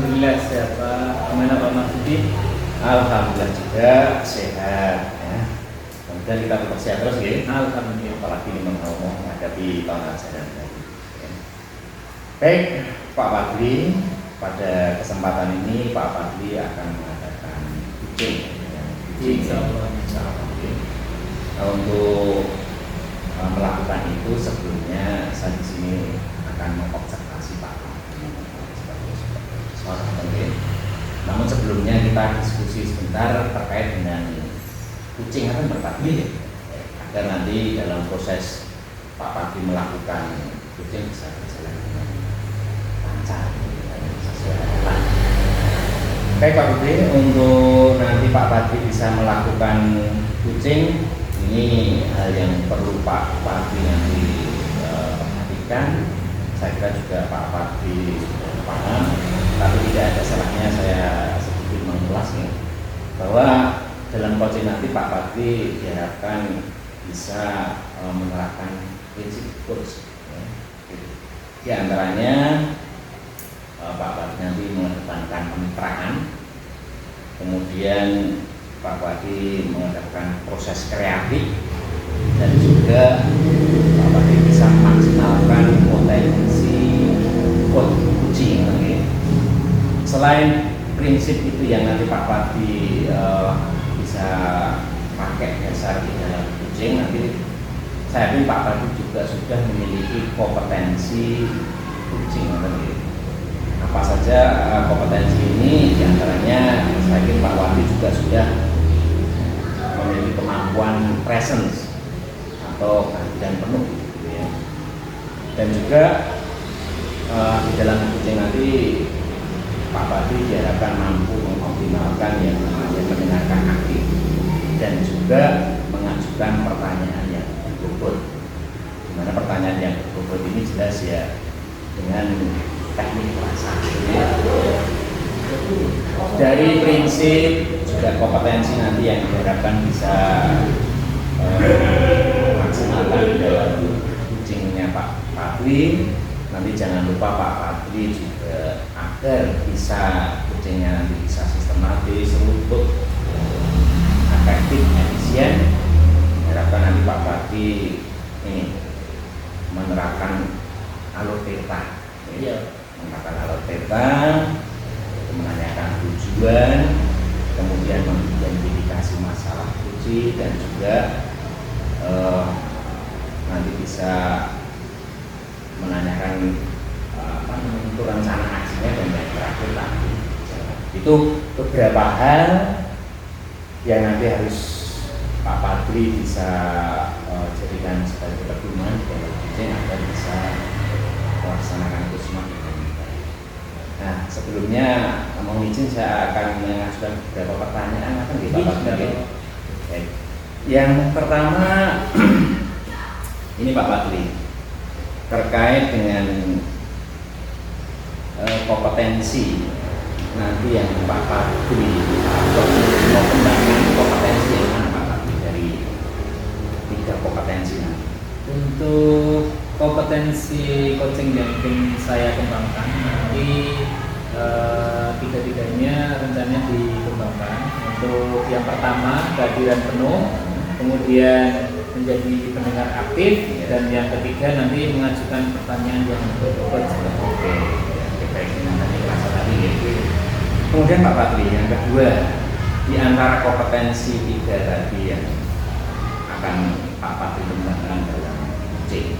Alhamdulillah sehat Pak. Gimana Pak Marsudi? Alhamdulillah juga sehat ya. Kemudian kita tetap sehat terus ya. Alhamdulillah. Apalagi ini mau menghadapi tahun ajaran baru. Ya. Baik, Pak Fadli, pada kesempatan ini Pak Fadli akan mengadakan kucing. Insya Allah. Nah, untuk melakukan itu sebelumnya saya di sini akan mengobservasi Pak Fadli sebagai seorang pemimpin. Namun sebelumnya kita diskusi sebentar terkait dengan kucing akan berbagi agar nanti dalam proses Pak Fadli melakukan kucing bisa berjalan dengan lancar dan sesuai harapan. Baik Pak Fadli, untuk nanti Pak Fadli bisa melakukan kucing, ini hal yang perlu Pak Fadli nanti perhatikan. Saya kira juga Pak Fadli sudah paham, tapi tidak ada salahnya saya sedikit mengulas ya, bahwa dalam coaching nanti Pak Fadli diharapkan bisa menerapkan prinsip coach ya. Di antaranya Pak Fadli nanti mengedepankan kemitraan, kemudian Pak Fadli mengedepankan proses kreatif, dan juga Pak Fadli bisa memaksimalkan potensi kucing. Selain prinsip itu yang nanti Pak Fadli bisa pakai dasar di dalam kucing, nanti saya yakin Pak Fadli juga sudah memiliki kompetensi kucing. Apa saja kompetensi ini? Diantaranya saya yakin Pak Fadli juga sudah memiliki kemampuan presence atau kehadiran penuh gitu ya. Dan juga di dalam kucing nanti Pak Fadli diharapkan mampu mengoptimalkan yang namanya mendengarkan aktif dan juga mengajukan pertanyaan yang berbobot. Dimana pertanyaan yang berbobot ini jelas ya dengan teknik bahasa. Dari prinsip juga kompetensi nanti yang diharapkan bisa maksimalkan dalam kucingnya Pak Fadli. Nanti jangan lupa Pak Fadli juga agar bisa kucingnya nanti bisa sistematis, runtut, efektif, efisien. Diharapkan nanti Pak Fadli ini menerapkan alur peta, menerapkan alur peta, menanyakan tujuan, kemudian mengidentifikasi masalah kucing, dan juga nanti bisa menanyakan itu rencana aksinya, dan yang terakhir tadi itu beberapa hal yang nanti harus Pak Fadli bisa jadikan sebagai pedoman dalam kucing agar bisa melaksanakan itu semua dengan baik. Nah, sebelumnya mohon izin saya akan mengajukan beberapa pertanyaan akan di Pak Fadli. Yang pertama ini Pak Fadli, terkait dengan kompetensi nanti yang Pak Fadli mau kembangkan kompetensi yang mana Pak Fadli dari 3 kompetensi nanti? Untuk kompetensi coaching yang ingin saya kembangkan nanti tiga-tiganya rencananya dikembangkan. Untuk yang pertama kehadiran penuh, kemudian menjadi pendengar aktif, dan yang ketiga nanti mengajukan pertanyaan yang berbobot. Oke, baik dengan tadi rasa tadi ya. Kemudian Pak Fadli, yang kedua di antara kompetensi 3 tadi yang akan Pak Fadli kembangkan dalam kucing,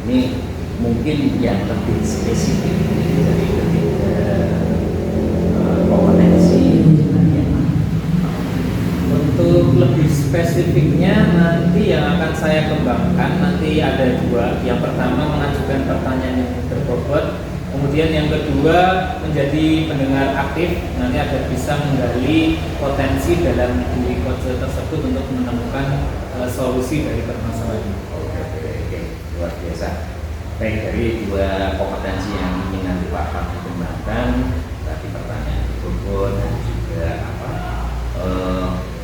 ini mungkin yang lebih spesifik dari ketiga kompetensi yang Untuk lebih spesifiknya nanti yang akan saya kembangkan nanti ada 2. Yang pertama mengajukan pertanyaan yang berbobot, kemudian yang kedua menjadi pendengar aktif, nanti agar bisa menggali potensi dalam diri coach tersebut untuk menemukan solusi dari permasalahan. Oke, luar biasa. Baik, dari 2 kompetensi yang ingin nanti Pak Fadli kembangkan, tadi pertanyaan berbobot dan juga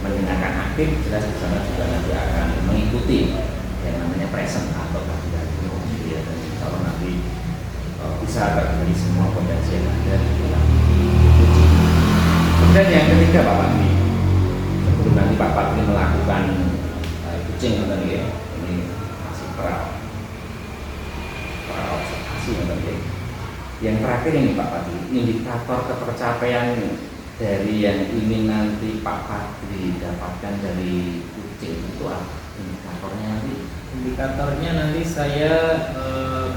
mendengarkan aktif, jelas bersama juga nanti akan mengikuti yang namanya present atau kehadiran penuh ya, dan insya Allah nanti bisa tergali semua potensi yang ada di dalam Kemudian yang ketiga Pak Patri, sebelum nanti Pak Patri melakukan kucing ya, ini masih observasi ya. Yang terakhir ini Pak Patri, indikator ketercapaian dari yang ingin nanti Pak Patri dapatkan dari kucing itu apa? Indikatornya nanti? Indikatornya nanti saya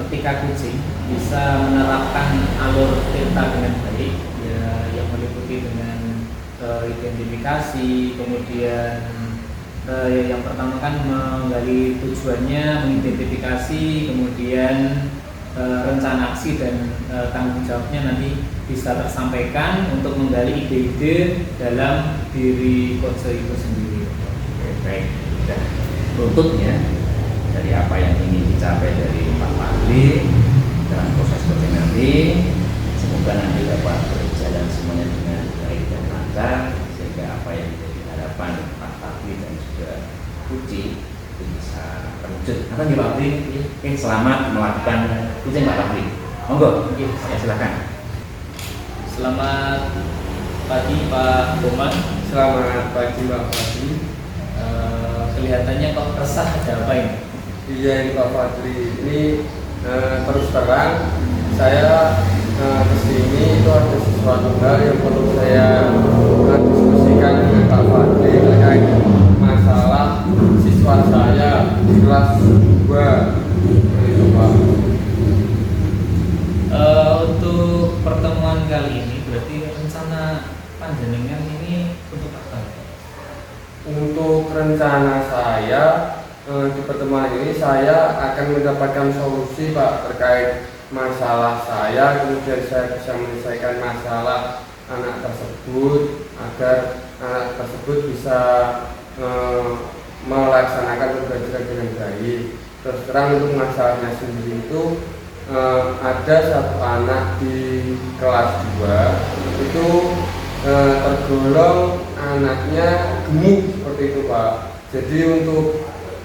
ketika kucing bisa menerapkan alur cerita dengan baik, ya, yang meliputi dengan identifikasi, kemudian yang pertama kan menggali tujuannya, mengidentifikasi, kemudian rencana aksi dan tanggung jawabnya nanti bisa tersampaikan untuk menggali ide-ide dalam diri coach itu sendiri. Oke, baik. Dan berikutnya dari apa yang ingin dicapai dari Pak Patri dalam proses coaching nanti, semoga nanti dapat berjalan semuanya dengan baik dan lancar, sehingga apa yang menjadi harapan Pak Patri dan juga Kuci itu bisa terwujud. Apa nih Pak Patri? Oke, selamat melakukan kucing Pak Patri. Monggo, saya silakan. Selamat pagi Pak Boman. Selamat pagi Pak Fadli. Kelihatannya kok resah, ada apa ini? Iya ini Pak Fadli. Ini terus terang saya kesini itu ada sesuatu hal yang perlu saya diskusikan dengan Pak Fadli terkait masalah siswa saya di kelas 2 itu Pak. Untuk pertemuan kali ini berarti rencana panjenengan ini untuk apa? Untuk rencana saya di pertemuan ini saya akan mendapatkan solusi Pak terkait masalah saya, kemudian saya bisa menyelesaikan masalah anak tersebut agar anak tersebut bisa melaksanakan pembelajaran dengan baik. Terus terang untuk masalahnya sendiri itu ada satu anak di kelas 2 itu tergolong anaknya gemuk seperti itu Pak. Jadi untuk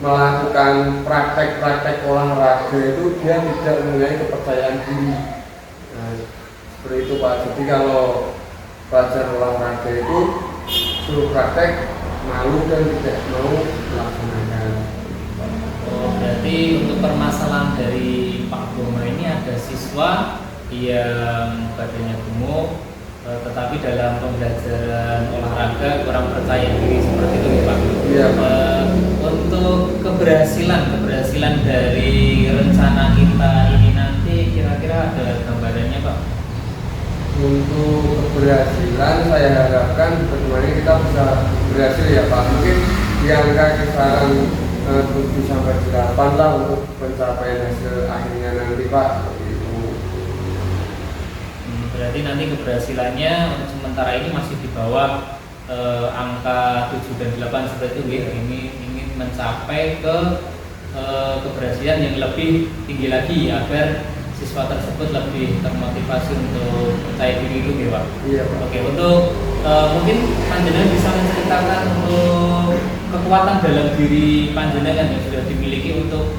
melakukan praktek-praktek olahraga itu dia tidak mempunyai kepercayaan diri. Nah, seperti itu Pak. Jadi kalau belajar olahraga itu suruh praktek malu dan tidak mau melaksanakan. Oh, berarti untuk permasalahan dari Pak Boma ini ada siswa yang badannya gemuk, tetapi dalam pembelajaran olahraga kurang percaya diri seperti itu ya Pak. Iya Pak. Untuk keberhasilan dari rencana kita ini nanti kira-kira ada gambarannya Pak? Untuk keberhasilan saya harapkan pertemuan ini kita bisa berhasil ya Pak. Mungkin di angka kisaran 7 sampai 8 lah untuk pencapaian hasil akhirnya nanti Pak. Berarti nanti keberhasilannya untuk sementara ini masih di bawah angka 7 dan 8 seperti itu ya. Ini ingin mencapai ke keberhasilan yang lebih tinggi lagi agar siswa tersebut lebih termotivasi untuk percaya diri itu ya Pak. Iya Pak. Oke, untuk mungkin panjenengan bisa menceritakan untuk kekuatan dalam diri panjenengan yang sudah dimiliki untuk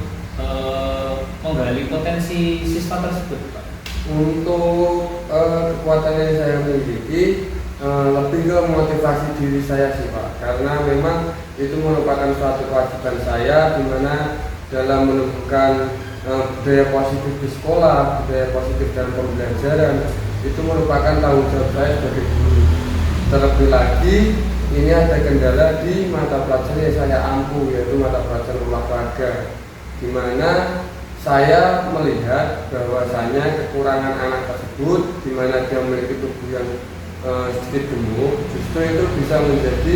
menggali potensi siswa tersebut Pak. Untuk kekuatan yang saya miliki lebih ke motivasi diri saya sih Pak, karena memang itu merupakan suatu kewajiban saya di mana dalam menumbuhkan budaya positif di sekolah, budaya positif dalam pembelajaran itu merupakan tanggung jawab saya sebagai guru. Terlebih lagi ini ada kendala di mata pelajaran yang saya ampuh, yaitu mata pelajaran olahraga, di mana saya melihat bahwasanya kekurangan anak tersebut di mana dia memiliki tubuh yang sedikit gemuk, justru itu bisa menjadi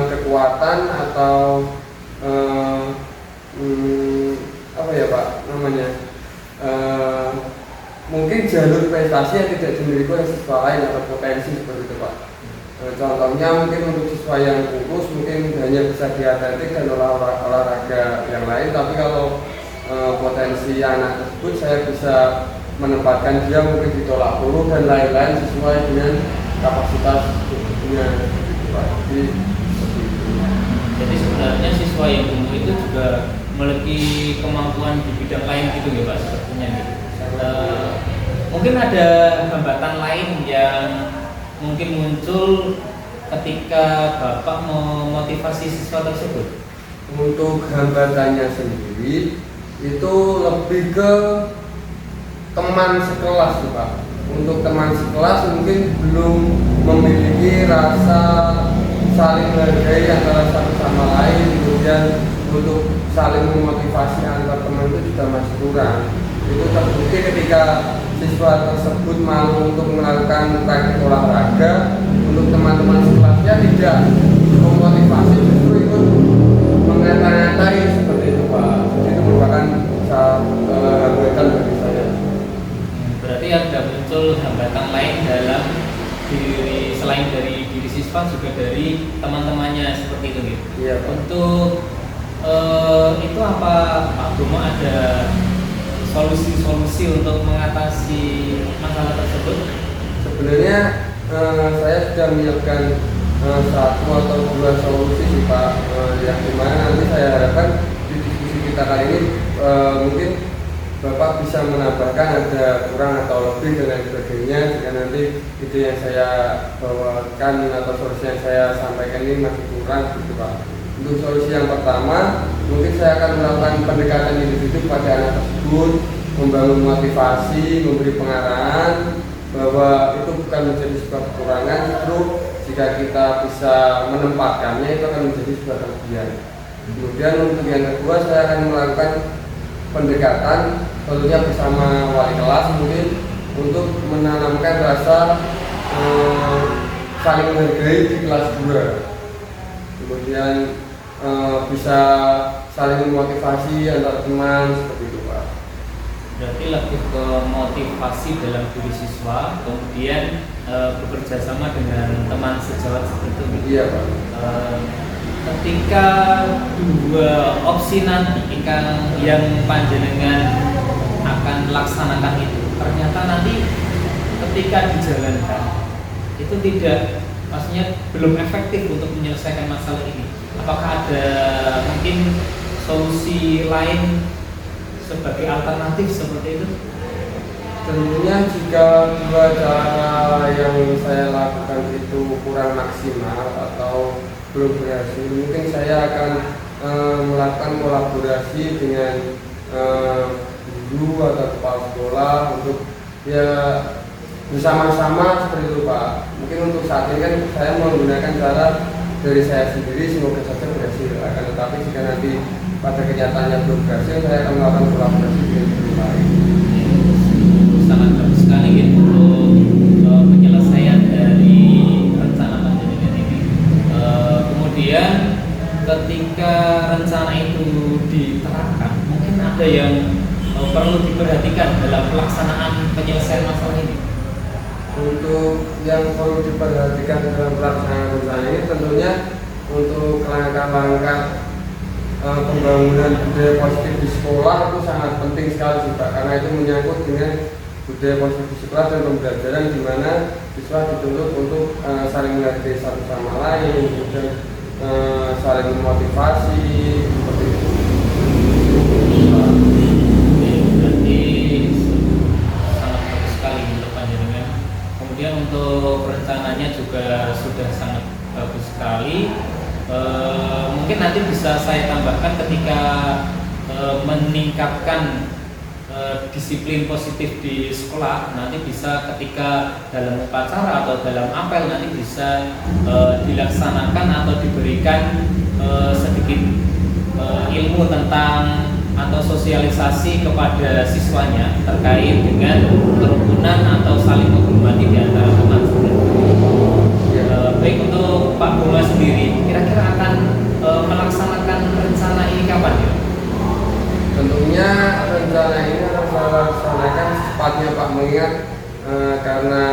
kekuatan atau apa ya Pak namanya, mungkin jalur prestasi yang tidak dimiliki oleh siswa lain atau potensi seperti itu Pak. Contohnya mungkin untuk siswa yang kurus mungkin hanya bisa diatletik dan olahraga yang lain, tapi kalau potensi anak tersebut saya bisa menempatkan dia mungkin di tolak peluru dan lain-lain sesuai dengan kapasitas tubuhnya. Jadi sebenarnya siswa yang gemuk itu juga memiliki kemampuan di bidang lain gitu ya Pak, sepertinya gitu. Mungkin ada hambatan lain yang mungkin muncul ketika Bapak memotivasi siswa tersebut? Untuk hambatannya sendiri itu lebih ke teman sekelas sih Pak. Untuk teman sekelas mungkin belum memiliki rasa saling menghargai antara satu sama lain, kemudian untuk saling memotivasi antar teman itu juga masih kurang. Itu terbukti ketika siswa tersebut malu untuk melakukan praktik olahraga, untuk teman-teman sekelasnya tidak memotivasi, justru ikut mengata-ngatai seperti itu Pak. Itu merupakan hambatan bagi saya. Berarti ada muncul hambatan lain dalam diri, selain dari diri siswa juga dari teman-temannya seperti itu gitu. Iya Pak. Untuk itu apa Pak Bromo ada solusi-solusi untuk mengatasi masalah tersebut? Sebenarnya saya sudah menyiapkan satu atau dua solusi sih Pak, yang dimana nanti saya harapkan di diskusi kita kali ini mungkin Bapak bisa menambahkan ada kurang atau lebih dan lain sebagainya jika nanti ide yang saya bawakan atau solusi yang saya sampaikan ini masih kurang gitu Pak. Untuk solusi yang pertama, mungkin saya akan melakukan pendekatan individu pada anak tersebut, membangun motivasi, memberi pengarahan bahwa itu bukan menjadi sebuah kekurangan, justru jika kita bisa menempatkannya itu akan menjadi sebuah kelebihan. Kemudian untuk yang kedua, saya akan melakukan pendekatan tentunya bersama wali kelas mungkin untuk menanamkan rasa saling menghargai di kelas 2. Kemudian bisa saling memotivasi antar teman seperti itu Pak. Berarti lebih ke motivasi dalam diri siswa, kemudian bekerja sama dengan teman sejawat seperti itu. Iya Pak. Ketika dua opsi nanti yang panjenengan akan laksanakan itu ternyata nanti ketika dijalankan itu tidak, maksudnya belum efektif untuk menyelesaikan masalah ini, apakah ada mungkin solusi lain sebagai alternatif seperti itu? Tentunya jika dua cara yang saya lakukan itu kurang maksimal atau belum berhasil, mungkin saya akan melakukan kolaborasi dengan guru atau kepala sekolah untuk ya bersama-sama seperti itu Pak. Mungkin untuk saat ini kan saya menggunakan cara dari saya sendiri, semoga saja berhasil. Akan tetapi jika nanti pada kenyataannya belum berhasil, saya akan melakukan kolaborasi dengan guru lain. Sangat bagus sekali gitu untuk penyelesaian dari rencana panjenengan ini. Kemudian ketika rencana itu diterapkan, mungkin ada yang perlu diperhatikan dalam pelaksanaan penyelesaian masalah ini. Untuk yang perlu diperhatikan dalam pelaksanaan rencana ini tentunya untuk langkah-langkah pembangunan budaya positif di sekolah itu sangat penting sekali juga, karena itu menyangkut dengan budaya positif di sekolah dan pembelajaran di mana siswa dituntut untuk saling menghargai satu sama lain, kemudian saling memotivasi seperti itu. Berarti sangat bagus sekali untuk panjenengan. Kemudian untuk rencananya juga sudah sangat bagus sekali. Mungkin nanti bisa saya tambahkan ketika meningkatkan disiplin positif di sekolah, nanti bisa ketika dalam upacara atau dalam apel nanti bisa dilaksanakan atau diberikan sedikit ilmu tentang atau sosialisasi kepada siswanya terkait dengan kerukunan atau saling menghormati di antara teman. Baik, untuk Pak Bromo sendiri, kira-kira akan melaksanakan rencana ini kapan ya? Tentunya rencana ini akan saya laksanakan secepatnya Pak, mengingat karena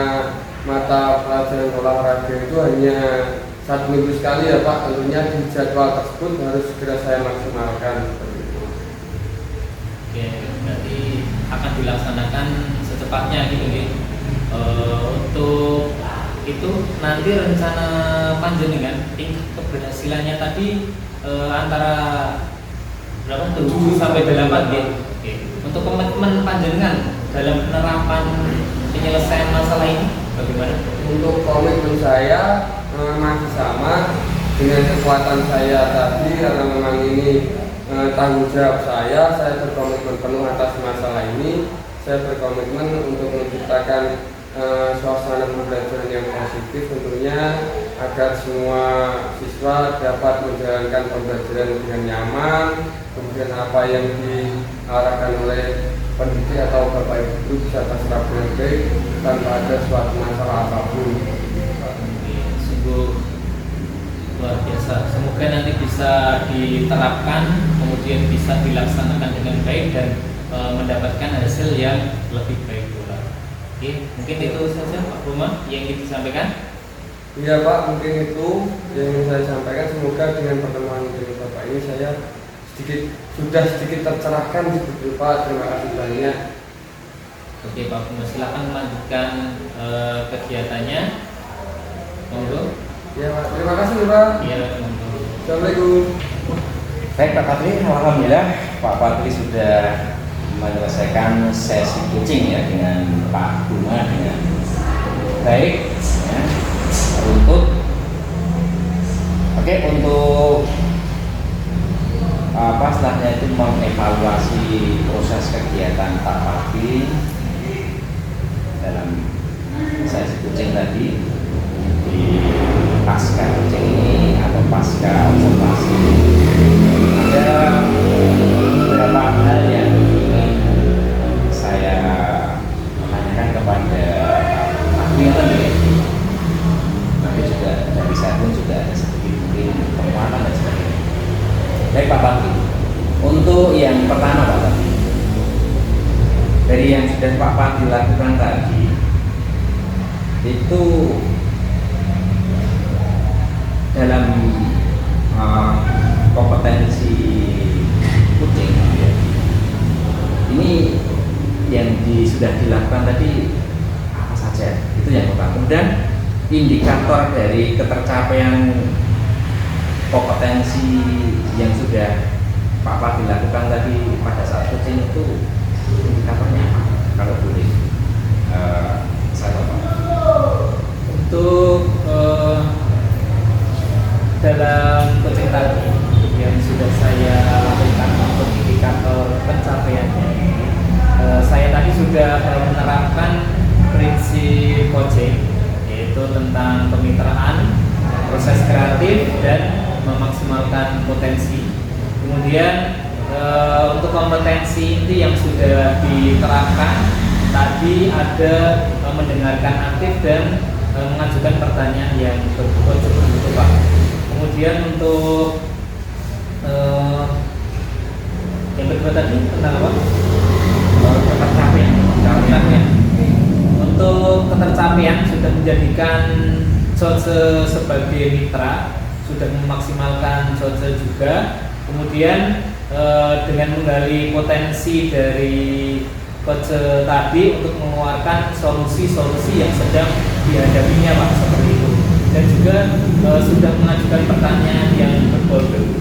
mata pelajaran olahraga itu hanya 1 minggu sekali ya Pak. Tentunya di jadwal tersebut harus segera saya maksimalkan seperti itu. Oke, berarti akan dilaksanakan secepatnya gitu ya. Untuk itu nanti rencana panjenengan tingkat keberhasilannya tadi antara berapa, 7 sampai 8 ya. Oke. Untuk komitmen panjenengan dalam penerapan penyelesaian masalah ini bagaimana? Untuk komitmen saya masih sama dengan kekuatan saya tadi, karena memang ini tanggung jawab saya berkomitmen penuh atas masalah ini. Saya berkomitmen untuk menciptakan suasana pembelajaran yang positif tentunya, agar semua siswa dapat menjalankan pembelajaran dengan nyaman. Kemudian apa yang diarahkan oleh pendidik atau bapak ibu guru bisa terserap dengan baik tanpa ada suatu masalah apapun. Sungguh luar biasa. Semoga nanti bisa diterapkan, kemudian bisa dilaksanakan dengan baik dan mendapatkan hasil yang lebih baik pula. Oke, mungkin itu saja Pak Buma yang ingin disampaikan. Iya Pak, mungkin itu yang ingin saya sampaikan. Semoga dengan pertemuan dengan Bapak ini saya sudah sedikit tercerahkan gitu Pak. Terima kasih banyak. Oke Pak Buma, silakan melanjutkan kegiatannya. Monggo. Ya Pak, terima kasih Pak. Iya, monggo. Assalamualaikum. Baik Pak Patri, alhamdulillah Pak Patri sudah menyelesaikan sesi coaching ya dengan Pak Buma dengan baik ya. Untuk setelahnya itu mengevaluasi proses kegiatan Pak Patri dalam sesi coaching tadi di pasca coaching ini atau pasca observasi. Ada beberapa hal yang ingin saya tanyakan kepada Pak Milton ya. Tapi juga dari saya pun juga ada sedikit mungkin penguatan dan sebagainya. Baik Pak Patri, untuk yang pertama Pak Patri, dari yang sudah Pak Patri lakukan tadi itu dalam kompetensi coaching ya. Ini yang sudah dilakukan tadi apa saja, itu yang pertama. Kemudian indikator dari ketercapaian kompetensi yang sudah Pak Patri lakukan tadi pada saat coaching itu indikatornya apa? Kalau boleh saya tahu. Untuk dalam coaching tadi yang sudah saya lakukan untuk indikator pencapaiannya, saya tadi sudah menerapkan prinsip coaching, yaitu tentang kemitraan, proses kreatif, dan memaksimalkan potensi. Kemudian untuk kompetensi itu yang sudah diterapkan tadi ada mendengarkan aktif dan mengajukan pertanyaan yang berbobot seperti itu Pak. Kemudian untuk yang kedua tadi tentang apa? Ketercapaian. Untuk ketercapaian sudah menjadikan Jotse sebagai mitra, sudah memaksimalkan Jotse juga. Kemudian dengan menggali potensi dari Jotse tadi untuk mengeluarkan solusi-solusi yang sedang dihadapinya Pak, seperti itu. Dan juga sudah mengajukan pertanyaan yang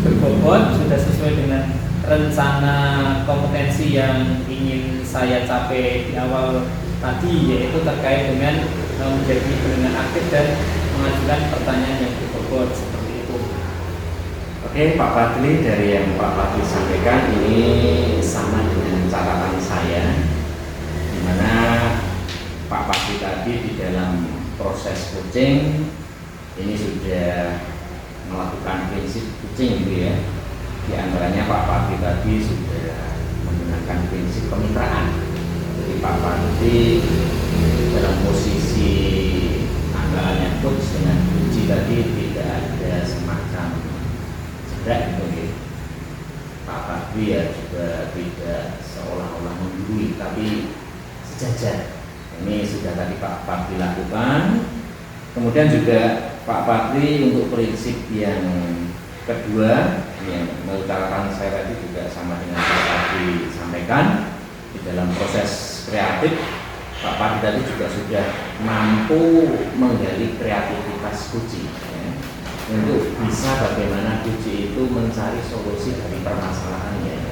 berbobot, sudah sesuai dengan rencana kompetensi yang ingin saya capai di awal tadi, yaitu terkait dengan menjadi pendengar aktif dan mengajukan pertanyaan yang berbobot seperti itu. Oke Pak Patri, dari yang Pak Patri sampaikan ini sama dengan catatan saya, di mana Pak Patri tadi di dalam proses coaching ini sudah melakukan prinsip coaching gitu ya. Di antaranya Pak Patri tadi sudah menggunakan prinsip kemitraan. Jadi Pak Patri dalam posisi anggarannya coach dengan kunci tadi tidak ada semacam jerak gitu. Pak Patri ya juga tidak seolah-olah menggurui, tapi sejajar. Ini sudah tadi Pak Patri lakukan. Kemudian juga Pak Patri untuk prinsip yang kedua yang mengutarakan saya tadi juga sama dengan Pak Patri sampaikan, di dalam proses kreatif Pak Patri tadi juga sudah mampu menggali kreativitas kunci ya, untuk bisa bagaimana kunci itu mencari solusi dari permasalahan yang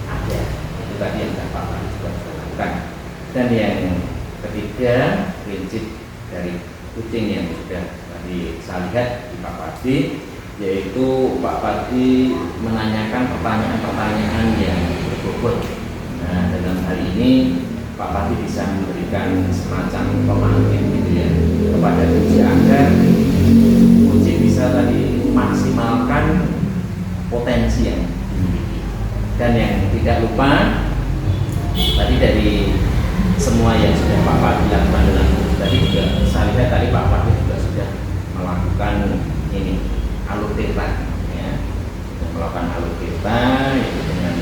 ada. Itu tadi yang Pak Patri juga lakukan. Dan yang ketiga, prinsip dari kucing yang sudah tadi saya lihat di Pak Fadli, yaitu Pak Fadli menanyakan pertanyaan-pertanyaan yang berbobot. Nah, dalam hal ini Pak Fadli bisa memberikan semacam pemantik gitu ya kepada kucing agar kucing bisa tadi maksimalkan potensi yang dimiliki. Dan yang tidak lupa tadi dari semua yang sudah Pak Fadli lakukan dalam tadi juga saya lihat tadi Pak Fadli juga sudah melakukan ini alur teta ya, sudah melakukan alur teta yaitu dengan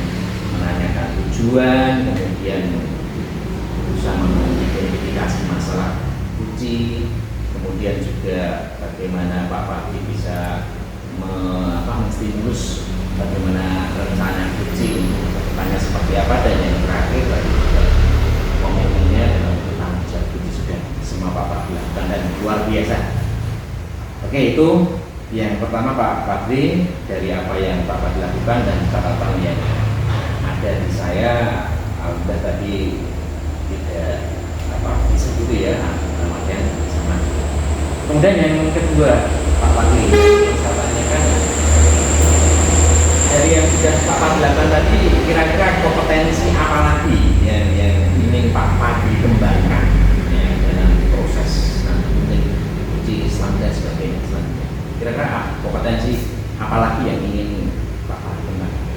menanyakan tujuan, kemudian berusaha mengidentifikasi masalah kucing, kemudian juga bagaimana Pak Fadli bisa menstimulus bagaimana rencana kucing kedepannya seperti apa, dan yang terakhir tadi juga komitmennya dalam tanggung jawab kucing sudah semua Pak Fadli lakukan dan luar biasa. Oke, itu yang pertama Pak Fadli dari apa yang Pak Fadli lakukan dan catatan yang ada di saya sudah tadi tidak disebut ya namanya sama. Kemudian yang kedua Pak Fadli yang saya tanyakan dari yang sudah Pak Fadli lakukan tadi, kira-kira kompetensi apa lagi yang ingin Pak Fadli kembangkan ya, dalam proses uji Islam dan sebagainya selanjutnya. Kira-kira kompetensi apa lagi yang ingin Pak Fadli kembangkan?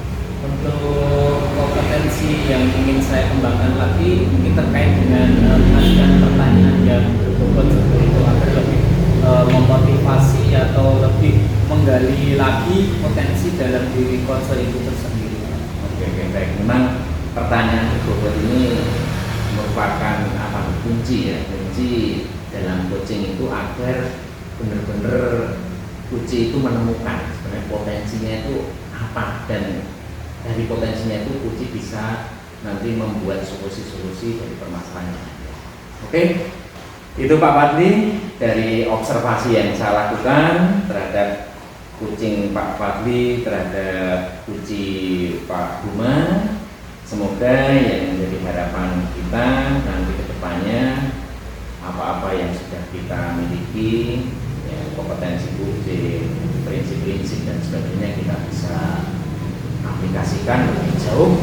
Untuk kompetensi yang ingin saya kembangkan lagi mungkin terkait dengan mengajukan pertanyaan yang berbobot seperti itu agar lebih memotivasi atau lebih menggali lagi potensi dalam diri counselor itu tersendiri. Oke, baik. Memang pertanyaan berbobot ini merupakan kunci ya, kunci dalam coaching itu agar benar-benar kucing itu menemukan sebenarnya potensinya itu apa, dan dari potensinya itu kucing bisa nanti membuat solusi-solusi dari permasalahan. Oke, itu Pak Fadli dari observasi yang saya lakukan terhadap kucing Pak Fadli, terhadap kucing Pak Buma. Semoga yang menjadi harapan kita nanti ke depannya apa-apa yang sudah kita miliki ya, kompetensi kucing, prinsip-prinsip dan sebagainya kita bisa aplikasikan lebih jauh,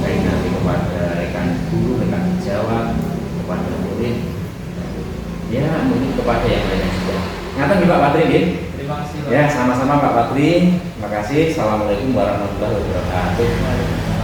baik nanti kepada rekan guru, rekan sejawat, kepada murid, ya mungkin kepada yang lainnya juga. Ngatain Pak Fadli ya? Terima kasih Pak. Ya, sama-sama Pak Fadli. Terima kasih. Assalamualaikum warahmatullahi wabarakatuh.